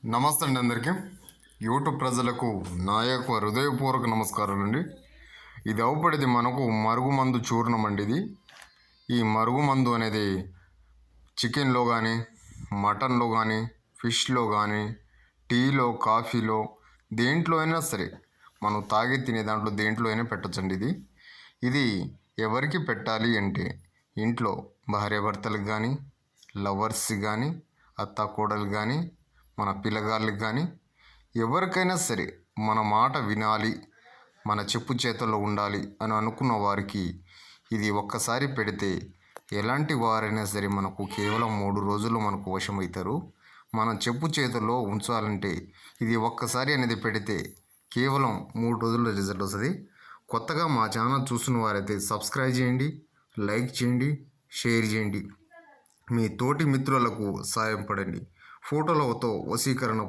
నమస్తే అండి అందరికీ. యూట్యూబ్ ప్రజలకు నా యొక్క హృదయపూర్వక నమస్కారాలు అండి. ఇది అవుపడిది మనకు మరుగుమందు చూర్ణం అండి. ఈ మరుగుమందు అనేది చికెన్లో కానీ, మటన్లో కానీ, ఫిష్లో కానీ, టీలో, కాఫీలో, దేంట్లో అయినా సరే మనం తాగి తినే దాంట్లో దేంట్లో అయినా పెట్టచ్చండి. ఇది ఎవరికి పెట్టాలి అంటే ఇంట్లో భార్యాభర్తలకు కానీ, లవర్స్ కానీ, అత్త కోడలు కానీ, మన పిల్లగాళ్ళకి కానీ ఎవరికైనా సరే మన మాట వినాలి, మన చెప్పు చేతల్లో ఉండాలి అని అనుకున్న వారికి ఇది ఒక్కసారి పెడితే ఎలాంటి వారైనా సరే మనకు కేవలం 3 రోజుల్లో మనకు వశమవుతారు. మనం చెప్పు చేతుల్లో ఉంచాలంటే ఇది ఒక్కసారి అనేది పెడితే కేవలం 3 రోజుల్లో రిజల్ట్ వస్తుంది. కొత్తగా మా ఛానల్ చూస్తున్న వారైతే సబ్స్క్రైబ్ చేయండి, లైక్ చేయండి, షేర్ చేయండి, మీ తోటి మిత్రులకు సాయం పడండి. ఫోటోలతో వశీకరణ